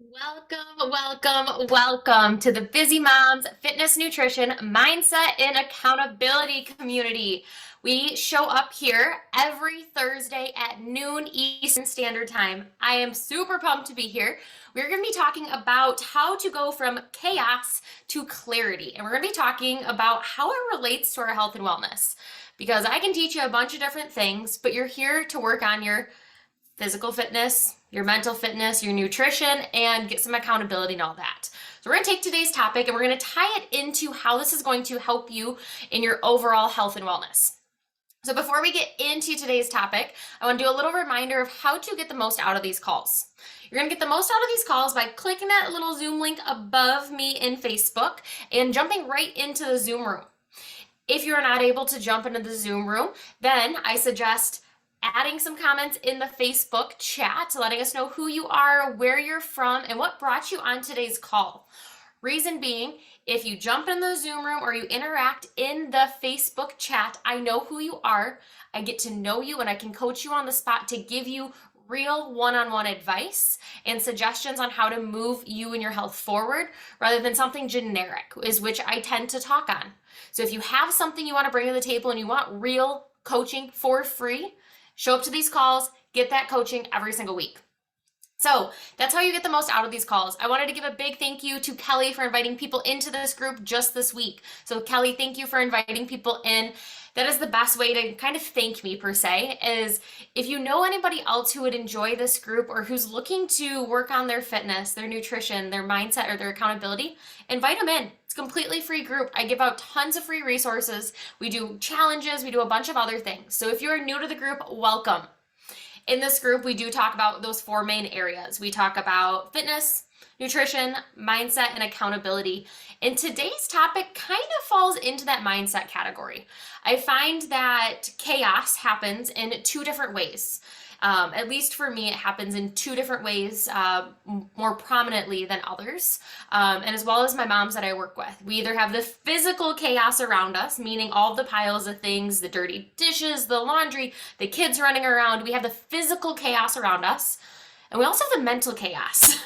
Welcome to the Busy Moms Fitness, Nutrition, Mindset, and Accountability community. We show up here every Thursday at noon Eastern Standard Time. I am super pumped to be here. We're going to be talking about how to go from chaos to clarity, and we're going to be talking about how it relates to our health and wellness. Because I can teach you a bunch of different things, but you're here to work on your physical fitness, your mental fitness, your nutrition, and get some accountability and all that. So we're going to take today's topic and we're going to tie it into how this is going to help you in your overall health and wellness. So before we get into today's topic, I want to do a little reminder of how to get the most out of these calls. You're going to get the most out of these calls by clicking that little Zoom link above me in Facebook and jumping right into the Zoom room. If you're not able to jump into the Zoom room, then I suggest adding some comments in the Facebook chat, letting us know who you are, where you're from, and what brought you on today's call. Reason being, if you jump in the Zoom room or you interact in the Facebook chat, I know who you are, I get to know you, and I can coach you on the spot to give you real one-on-one advice and suggestions on how to move you and your health forward rather than something generic, is which I tend to talk on. So if you have something you want to bring to the table and you want real coaching for free, show up to these calls, get that coaching every single week. So that's how you get the most out of these calls. I wanted to give a big thank you to Kelly for inviting people into this group just this week. So Kelly, thank you for inviting people in. That is the best way to kind of thank me per se, is if you know anybody else who would enjoy this group or who's looking to work on their fitness, their nutrition, their mindset, or their accountability, invite them in. It's a completely free group. I give out tons of free resources. We do challenges. We do a bunch of other things. So if you're new to the group, welcome. In this group, we do talk about those four main areas. We talk about fitness, nutrition, mindset, and accountability. And today's topic kind of falls into that mindset category. I find that chaos happens in two different ways. At least for me, it happens in two different ways, more prominently than others, and as well as my moms that I work with. We either have the physical chaos around us, meaning all the piles of things, the dirty dishes, the laundry, the kids running around. We have the physical chaos around us. And we also have the mental chaos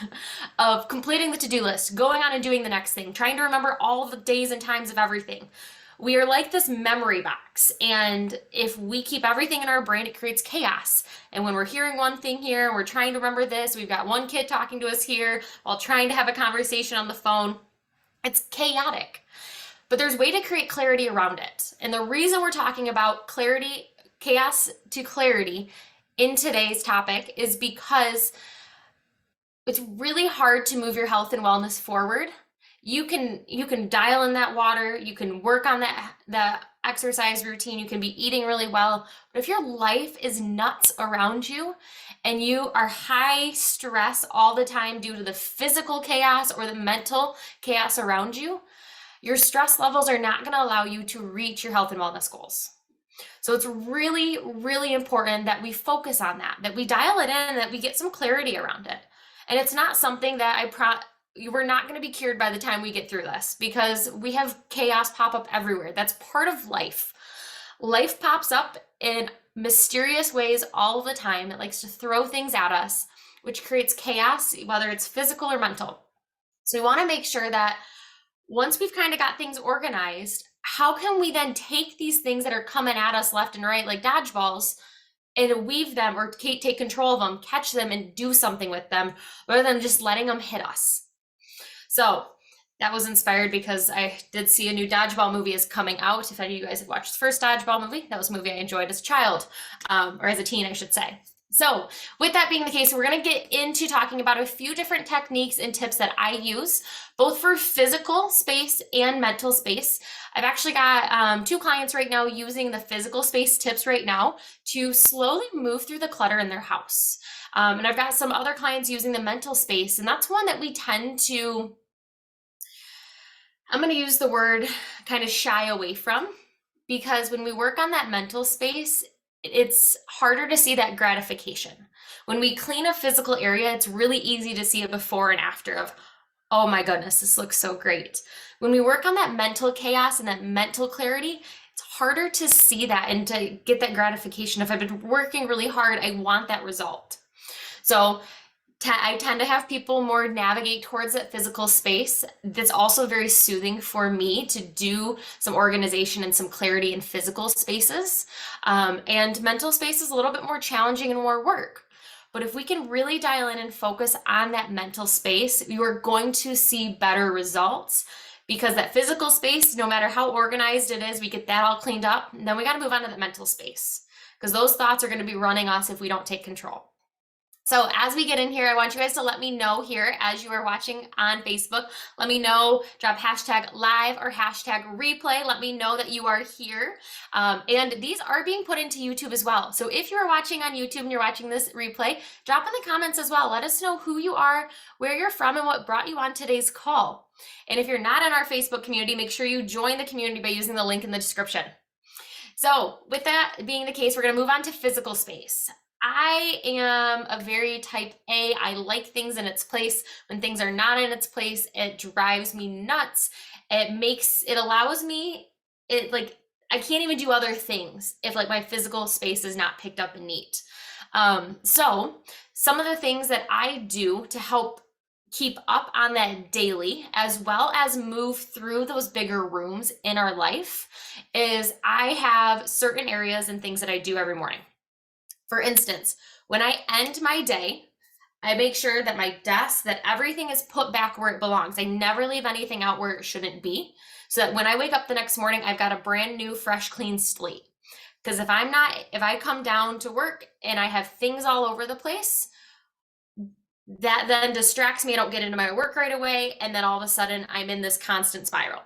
of completing the to-do list, going on and doing the next thing, trying to remember all the days and times of everything. We are like this memory box, and if we keep everything in our brain, it creates chaos. And when we're hearing one thing here, we're trying to remember this, we've got one kid talking to us here while trying to have a conversation on the phone. It's chaotic. But there's a way to create clarity around it. And the reason we're talking about clarity, chaos to clarity in today's topic is because it's really hard to move your health and wellness forward. You can dial in that water, you can work on the exercise routine, you can be eating really well, but if your life is nuts around you and you are high stress all the time due to the physical chaos or the mental chaos around you, your stress levels are not going to allow you to reach your health and wellness goals. So it's really, really important that we focus on that we dial it in, that we get some clarity around it. And it's not something that we're not going to be cured by the time we get through this, because we have chaos pop up everywhere. That's part of life. Life pops up in mysterious ways all the time. It likes to throw things at us, which creates chaos, whether it's physical or mental. So we want to make sure that once we've kind of got things organized, how can we then take these things that are coming at us left and right, like dodgeballs, and weave them or take control of them, catch them, and do something with them rather than just letting them hit us. So that was inspired because I did see a new dodgeball movie is coming out. If any of you guys have watched the first dodgeball movie, that was a movie I enjoyed as a child, or as a teen, I should say. So with that being the case, we're going to get into talking about a few different techniques and tips that I use, both for physical space and mental space. I've actually got two clients right now using the physical space tips right now to slowly move through the clutter in their house. And I've got some other clients using the mental space, and that's one that we tend to, I'm going to use the word kind of shy away from, because when we work on that mental space, it's harder to see that gratification. When we clean a physical area, it's really easy to see a before and after of, oh my goodness, this looks so great. When we work on that mental chaos and that mental clarity, it's harder to see that and to get that gratification. If I've been working really hard, I want that result. So I tend to have people more navigate towards that physical space. That's also very soothing for me to do some organization and some clarity in physical spaces. And mental space is a little bit more challenging and more work. But if we can really dial in and focus on that mental space, you are going to see better results because that physical space, no matter how organized it is, we get that all cleaned up. And then we got to move on to the mental space because those thoughts are going to be running us if we don't take control. So as we get in here, I want you guys to let me know here as you are watching on Facebook. Let me know, drop hashtag live or hashtag replay. Let me know that you are here. And these are being put into YouTube as well. So if you're watching on YouTube and you're watching this replay, drop in the comments as well. Let us know who you are, where you're from, and what brought you on today's call. And if you're not in our Facebook community, make sure you join the community by using the link in the description. So with that being the case, we're going to move on to physical space. I am a very type A. I like things in its place. When things are not in its place, it drives me nuts. It allows me, I can't even do other things if like my physical space is not picked up and neat. So some of the things that I do to help keep up on that daily, as well as move through those bigger rooms in our life, is I have certain areas and things that I do every morning. For instance, when I end my day, I make sure that my desk, that everything is put back where it belongs. I never leave anything out where it shouldn't be, so that when I wake up the next morning, I've got a brand new, fresh, clean slate. Because if I come down to work and I have things all over the place, that then distracts me. I don't get into my work right away. And then all of a sudden I'm in this constant spiral.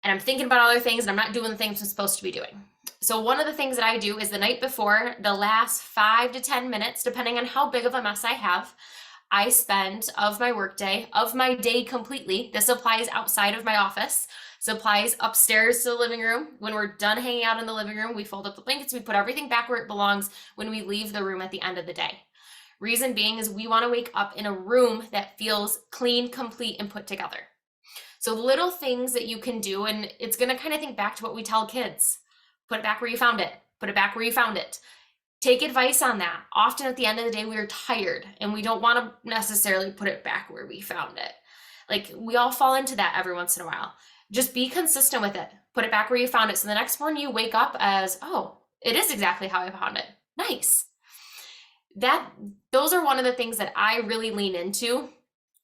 And I'm thinking about other things and I'm not doing the things I'm supposed to be doing. So one of the things that I do is the night before, the last 5 to 10 minutes, depending on how big of a mess I have, I spend of my workday, of my day completely. This applies outside of my office. This applies upstairs to the living room. When we're done hanging out in the living room, we fold up the blankets, we put everything back where it belongs when we leave the room at the end of the day. Reason being is we want to wake up in a room that feels clean, complete, and put together. So little things that you can do, and it's going to kind of think back to what we tell kids. Put it back where you found it. Put it back where you found it. Take advice on that. Often at the end of the day, we are tired and we don't want to necessarily put it back where we found it. Like we all fall into that every once in a while. Just be consistent with it. Put it back where you found it. So the next morning you wake up as, oh, it is exactly how I found it. Nice. Those are one of the things that I really lean into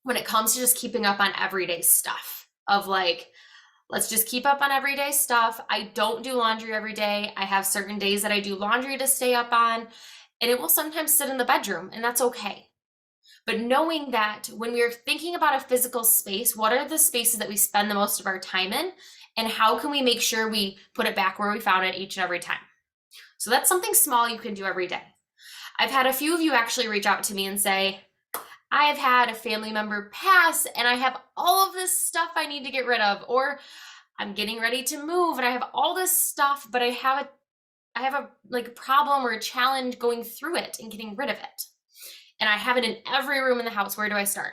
when it comes to just keeping up on everyday stuff of like, let's just keep up on everyday stuff. I don't do laundry every day. I have certain days that I do laundry to stay up on, and it will sometimes sit in the bedroom, and that's okay. But knowing that when we are thinking about a physical space, what are the spaces that we spend the most of our time in, and how can we make sure we put it back where we found it each and every time? So that's something small you can do every day. I've had a few of you actually reach out to me and say, I've had a family member pass and I have all of this stuff I need to get rid of, or I'm getting ready to move and I have all this stuff, but I have a like problem or a challenge going through it and getting rid of it. And I have it in every room in the house. Where do I start?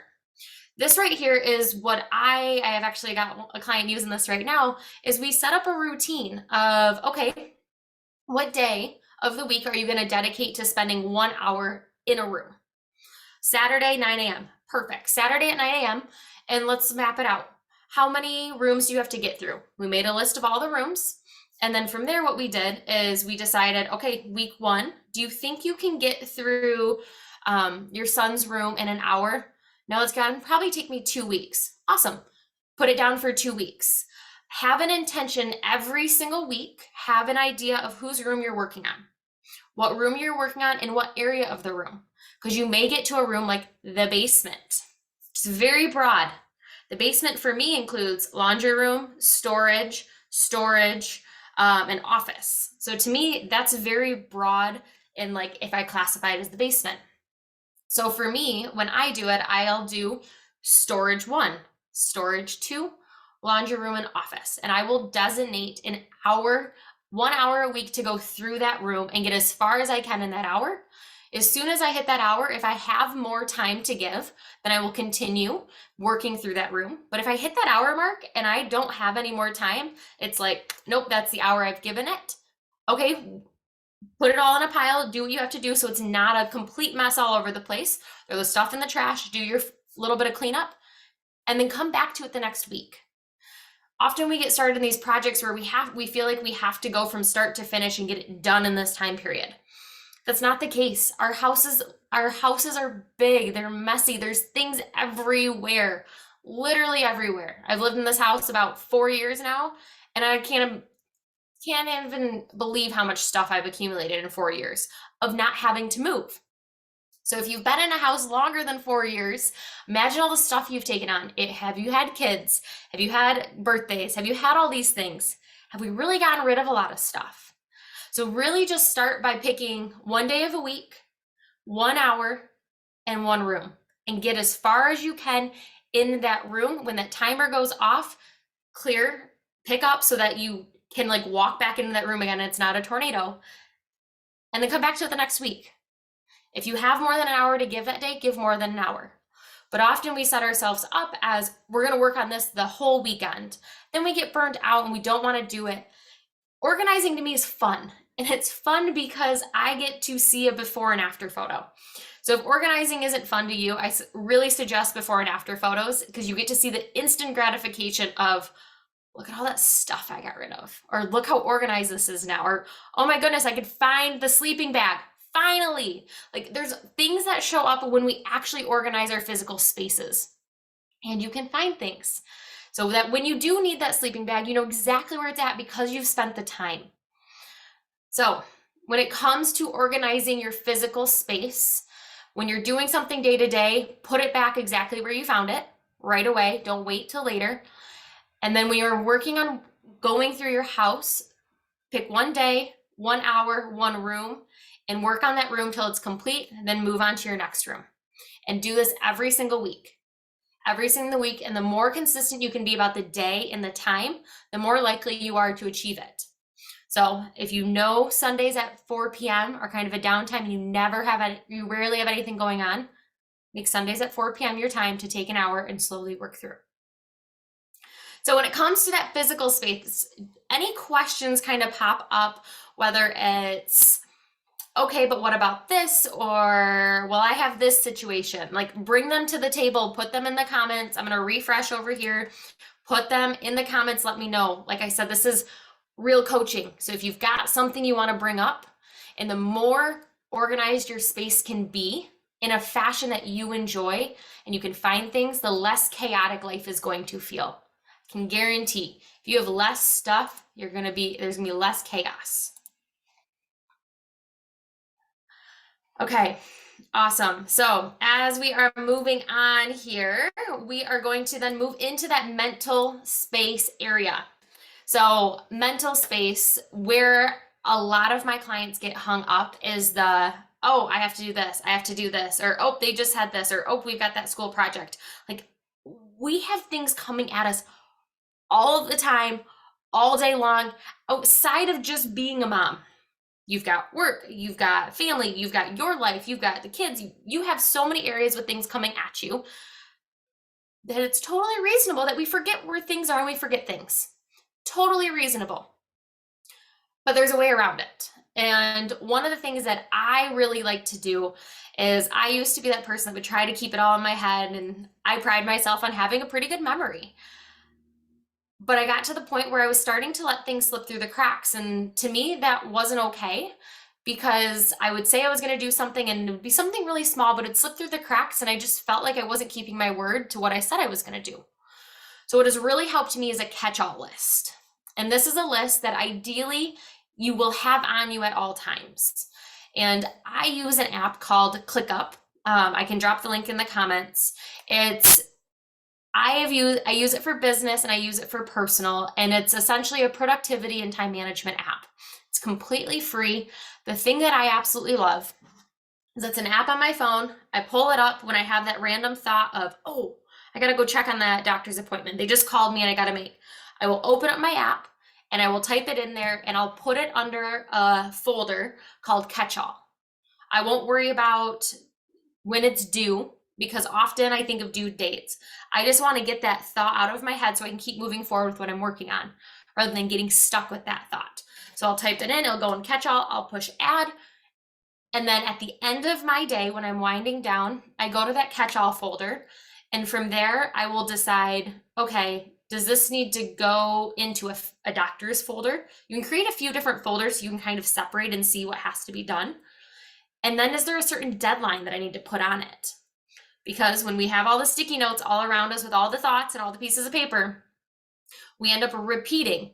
This right here is what I have actually got a client using this right now, is we set up a routine of, okay, what day of the week are you going to dedicate to spending 1 hour in a room? Saturday, 9 a.m. Perfect. Saturday at 9 a.m. And let's map it out. How many rooms do you have to get through? We made a list of all the rooms. And then from there, what we did is we decided, okay, week 1, do you think you can get through your son's room in an hour? No, it's going to probably take me 2 weeks. Awesome. Put it down for 2 weeks. Have an intention every single week. Have an idea of whose room you're working on, what room you're working on, and what area of the room. Because you may get to a room like the basement. It's very broad. The basement for me includes laundry room, storage, and office. So to me, that's very broad in like if I classify it as the basement. So for me, when I do it, I'll do storage 1, storage 2, laundry room, and office. And I will designate an hour, 1 hour a week to go through that room and get as far as I can in that hour. As soon as I hit that hour, if I have more time to give, then I will continue working through that room. But if I hit that hour mark and I don't have any more time, it's like, nope, that's the hour I've given it. Okay, Put it all in a pile, do what you have to do so it's not a complete mess all over the place. Throw the stuff in the trash, do your little bit of cleanup, and then come back to it the next week. Often we get started in these projects where we feel like we have to go from start to finish and get it done in this time period. That's not the case. Our houses are big, they're messy, there's things everywhere, literally everywhere. I've lived in this house about 4 years now, and I can't even believe how much stuff I've accumulated in 4 years of not having to move. So if you've been in a house longer than 4 years, imagine all the stuff you've taken on. Have you had kids? Have you had birthdays? Have you had all these things? Have we really gotten rid of a lot of stuff? So really just start by picking 1 day of a week, 1 hour, and 1 room, and get as far as you can in that room. When that timer goes off, clear, pick up so that you can like walk back into that room again and it's not a tornado, and then come back to it the next week. If you have more than an hour to give that day, give more than an hour. But often we set ourselves up as we're going to work on this the whole weekend. Then we get burned out and we don't want to do it. Organizing to me is fun. And it's fun because I get to see a before and after photo. So if organizing isn't fun to you, I really suggest before and after photos, because you get to see the instant gratification of, look at all that stuff I got rid of. Or look how organized this is now. Or, oh my goodness, I could find the sleeping bag. Finally. Like, there's things that show up when we actually organize our physical spaces. And you can find things. So that when you do need that sleeping bag, you know exactly where it's at because you've spent the time. So when it comes to organizing your physical space, when you're doing something day to day, put it back exactly where you found it right away. Don't wait till later. And then when you're working on going through your house, pick 1 day, 1 hour, 1 room, and work on that room till it's complete, and then move on to your next room. And do this every single week. Every single week. And the more consistent you can be about the day and the time, the more likely you are to achieve it. So if you know Sundays at 4 p.m. are kind of a downtime and you rarely have anything going on, make Sundays at 4 p.m. your time to take an hour and slowly work through. So when it comes to that physical space, any questions kind of pop up, whether it's, okay, but what about this? Or, well, I have this situation. Like, bring them to the table, put them in the comments. I'm going to refresh over here, put them in the comments, let me know. Like I said, this is real coaching. So if you've got something you want to bring up, and the more organized your space can be in a fashion that you enjoy and you can find things, the less chaotic life is going to feel. I can guarantee if you have less stuff, there's going to be less chaos. Okay, awesome. So as we are moving on here, we are going to then move into that mental space area. So mental space, where a lot of my clients get hung up is oh, I have to do this, I have to do this, or, oh, they just had this, or, oh, we've got that school project. Like, we have things coming at us all of the time, all day long, outside of just being a mom. You've got work, you've got family, you've got your life, you've got the kids. You have so many areas with things coming at you that it's totally reasonable that we forget where things are and we forget things. Totally reasonable. But there's a way around it. And one of the things that I really like to do is, I used to be that person that would try to keep it all in my head, and I pride myself on having a pretty good memory. But I got to the point where I was starting to let things slip through the cracks. And to me, that wasn't okay, because I would say I was going to do something and it would be something really small, but it'd slip through the cracks. And I just felt like I wasn't keeping my word to what I said I was going to do. So what has really helped me is a catch-all list. And this is a list that ideally you will have on you at all times. And I use an app called ClickUp. I can drop the link in the comments. I use it for business and I use it for personal, and it's essentially a productivity and time management app. It's completely free. The thing that I absolutely love is it's an app on my phone. I pull it up when I have that random thought of, oh, I got to go check on that doctor's appointment. They just called me and I got to make. I will open up my app and I will type it in there, and I'll put it under a folder called Catch-all. I won't worry about when it's due, because often I think of due dates. I just want to get that thought out of my head so I can keep moving forward with what I'm working on, rather than getting stuck with that thought. So I'll type it in, it'll go in catch all, I'll push add. And then at the end of my day, when I'm winding down, I go to that catch all folder. And from there, I will decide, okay, does this need to go into a doctor's folder? You can create a few different folders so you can kind of separate and see what has to be done. And then is there a certain deadline that I need to put on it? Because when we have all the sticky notes all around us with all the thoughts and all the pieces of paper, we end up repeating.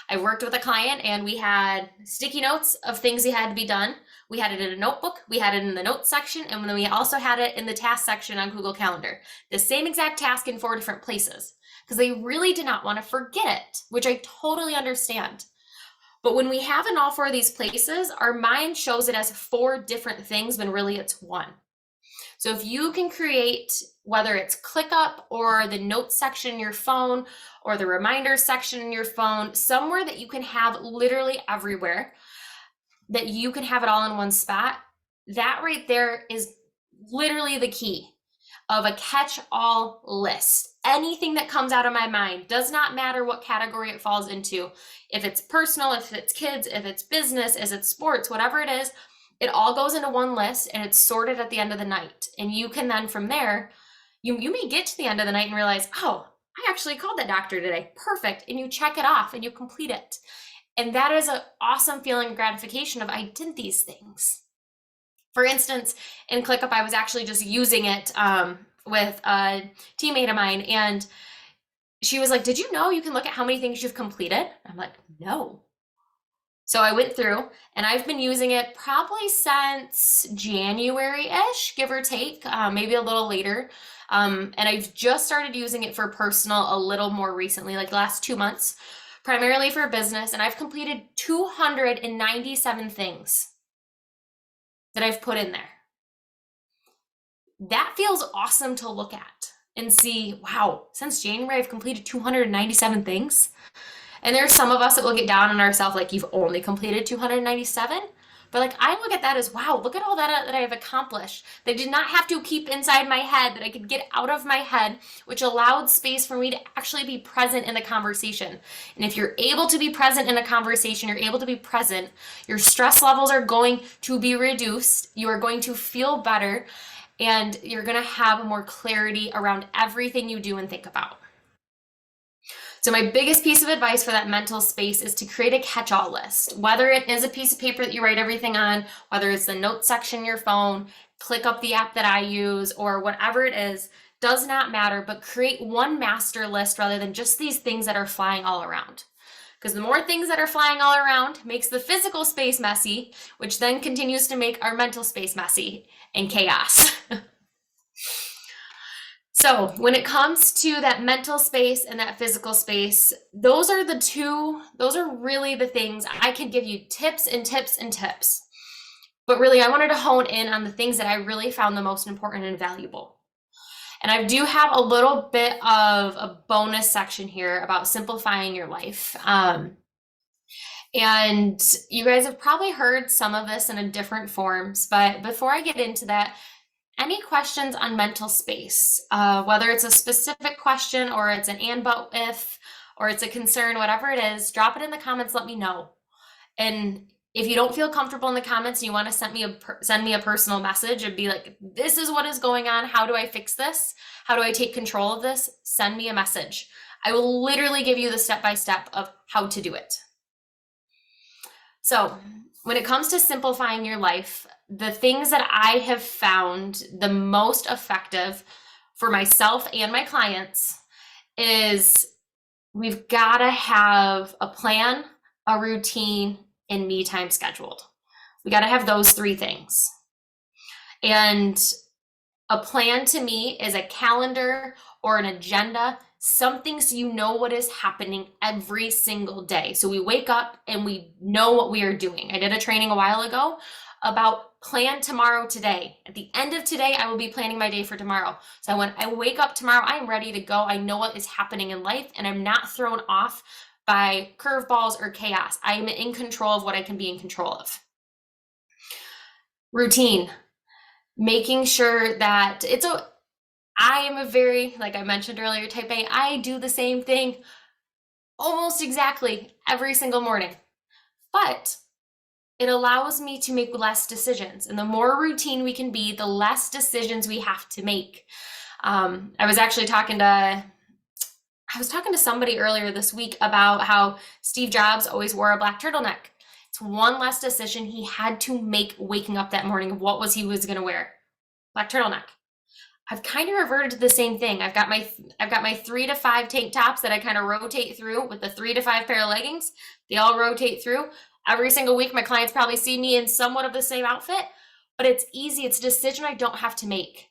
I worked with a client and we had sticky notes of things that had to be done. We had it in a notebook, we had it in the notes section, and then we also had it in the task section on Google Calendar. The same exact task in 4 different places because they really did not want to forget it, which I totally understand. But when we have in all 4 of these places, our mind shows it as 4 different things when really it's 1. So if you can create, whether it's ClickUp or the notes section in your phone or the reminders section in your phone, somewhere that you can have literally everywhere, that you can have it all in one spot, that right there is literally the key of a catch-all list. Anything that comes out of my mind, does not matter what category it falls into. If it's personal, if it's kids, if it's business, if it's sports, whatever it is, it all goes into one list and it's sorted at the end of the night. And you can then from there, you may get to the end of the night and realize, oh, I actually called that doctor today. Perfect. And you check it off and you complete it. And that is an awesome feeling of gratification of I did these things. For instance, in ClickUp, I was actually just using it with a teammate of mine, and she was like, did you know you can look at how many things you've completed? I'm like, no. So I went through and I've been using it probably since January-ish, give or take, maybe a little later. And I've just started using it for personal a little more recently, like the last 2 months, primarily for business. And I've completed 297 things that I've put in there. That feels awesome to look at and see, wow, since January, I've completed 297 things. And there's some of us that will get down on ourselves like you've only completed 297. But like I look at that as, wow, look at all that I have accomplished. That I did not have to keep inside my head, that I could get out of my head, which allowed space for me to actually be present in the conversation. And if you're able to be present in a conversation, you're able to be present, your stress levels are going to be reduced. You are going to feel better, and you're going to have more clarity around everything you do and think about. So my biggest piece of advice for that mental space is to create a catch-all list, whether it is a piece of paper that you write everything on, whether it's the notes section in your phone, ClickUp, the app that I use, or whatever it is, does not matter, but create one master list rather than just these things that are flying all around. Because the more things that are flying all around makes the physical space messy, which then continues to make our mental space messy and chaos. So when it comes to that mental space and that physical space, those are really the things I can give you tips and tips and tips. But really, I wanted to hone in on the things that I really found the most important and valuable. And I do have a little bit of a bonus section here about simplifying your life. And you guys have probably heard some of this in different forms, but before I get into that, any questions on mental space, whether it's a specific question or it's an and but if, or it's a concern, whatever it is, drop it in the comments, let me know. And if you don't feel comfortable in the comments and you want to send me a personal message and be like, this is what is going on, how do I fix this? How do I take control of this? Send me a message. I will literally give you the step-by-step of how to do it. So when it comes to simplifying your life, the things that I have found the most effective for myself and my clients is we've got to have a plan, a routine, and me time scheduled. We got to have those 3 things. And a plan to me is a calendar or an agenda, something so you know what is happening every single day. So we wake up and we know what we are doing. I did a training a while ago about plan tomorrow today. At the end of today, I will be planning my day for tomorrow. So when I wake up tomorrow, I'm ready to go. I know what is happening in life and I'm not thrown off by curveballs or chaos. I am in control of what I can be in control of. Routine, making sure that I am a very, like I mentioned earlier, type A. I do the same thing almost exactly every single morning. but it allows me to make less decisions. And the more routine we can be, the less decisions we have to make. I was talking to somebody earlier this week about how Steve Jobs always wore a black turtleneck. It's one less decision he had to make waking up that morning of what he was going to wear. Black turtleneck. I've kind of reverted to the same thing. I've got my 3 to 5 tank tops that I kind of rotate through with the 3 to 5 pair of leggings. They all rotate through. Every single week, my clients probably see me in somewhat of the same outfit, but it's easy. It's a decision I don't have to make.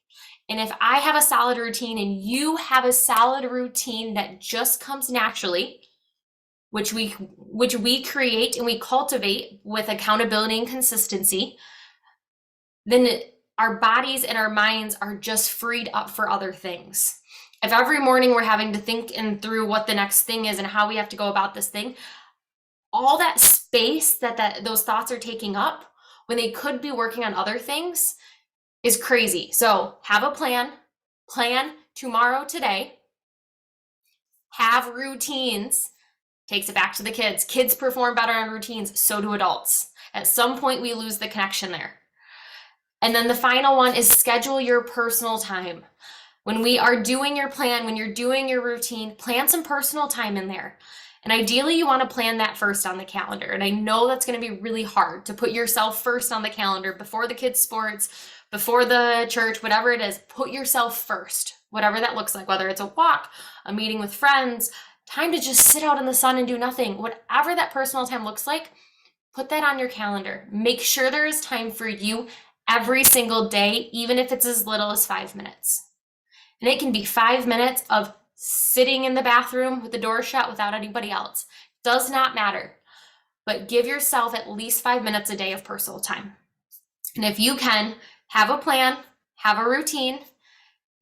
And if I have a solid routine and you have a solid routine that just comes naturally, which we create and we cultivate with accountability and consistency, then our bodies and our minds are just freed up for other things. If every morning we're having to think through what the next thing is and how we have to go about this thing, all that space that those thoughts are taking up when they could be working on other things is crazy. So have a plan tomorrow, today, have routines. Takes it back to the kids. Kids perform better on routines, so do adults. At some point, we lose the connection there. And then the final one is schedule your personal time. When we are doing your plan, when you're doing your routine, plan some personal time in there. And ideally, you want to plan that first on the calendar. And I know that's going to be really hard to put yourself first on the calendar before the kids' sports, before the church, whatever it is. Put yourself first, whatever that looks like, whether it's a walk, a meeting with friends, time to just sit out in the sun and do nothing. Whatever that personal time looks like, put that on your calendar. Make sure there is time for you every single day, even if it's as little as 5 minutes. And it can be 5 minutes of sitting in the bathroom with the door shut without anybody else. Does not matter. But give yourself at least 5 minutes a day of personal time. And if you can, have a plan, have a routine,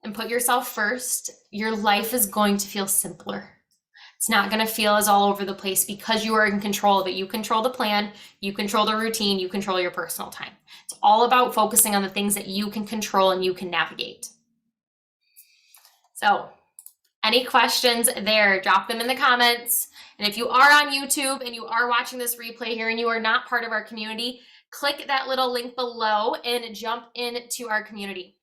and put yourself first, your life is going to feel simpler. It's not going to feel as all over the place because you are in control of it. You control the plan, you control the routine, you control your personal time. It's all about focusing on the things that you can control and you can navigate. So, any questions there, drop them in the comments. And if you are on YouTube and you are watching this replay here and you are not part of our community, click that little link below and jump into our community.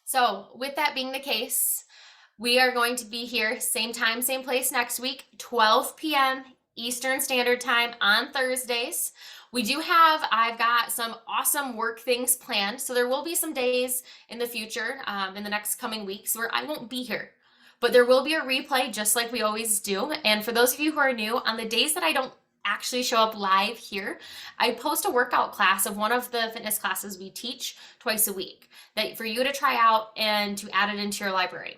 So, with that being the case, we are going to be here, same time, same place next week, 12 p.m. Eastern Standard Time on Thursdays. I've got some awesome work things planned. So there will be some days in the future, in the next coming weeks, where I won't be here. But there will be a replay just like we always do. And for those of you who are new, on the days that I don't actually show up live here, I post a workout class of one of the fitness classes we teach twice a week that for you to try out and to add it into your library.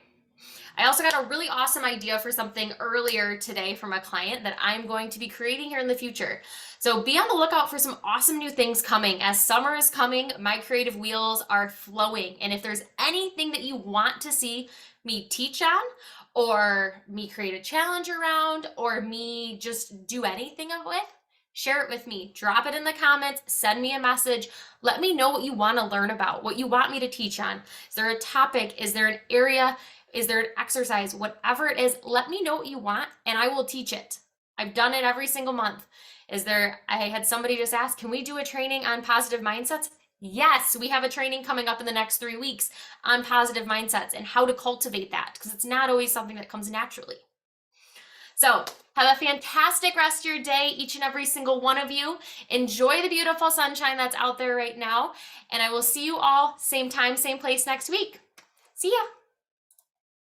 I also got a really awesome idea for something earlier today from a client that I'm going to be creating here in the future. So be on the lookout for some awesome new things coming. As summer is coming, my creative wheels are flowing. And if there's anything that you want to see me teach on, or me create a challenge around, or me just do anything with, share it with me. Drop it in the comments, send me a message. Let me know what you want to learn about, what you want me to teach on. Is there a topic? Is there an area? Is there an exercise? Whatever it is, let me know what you want and I will teach it. I've done it every single month. I had somebody just ask, can we do a training on positive mindsets? Yes, we have a training coming up in the next 3 weeks on positive mindsets and how to cultivate that, because it's not always something that comes naturally. So have a fantastic rest of your day, each and every single one of you. Enjoy the beautiful sunshine that's out there right now. And I will see you all same time, same place next week. See ya.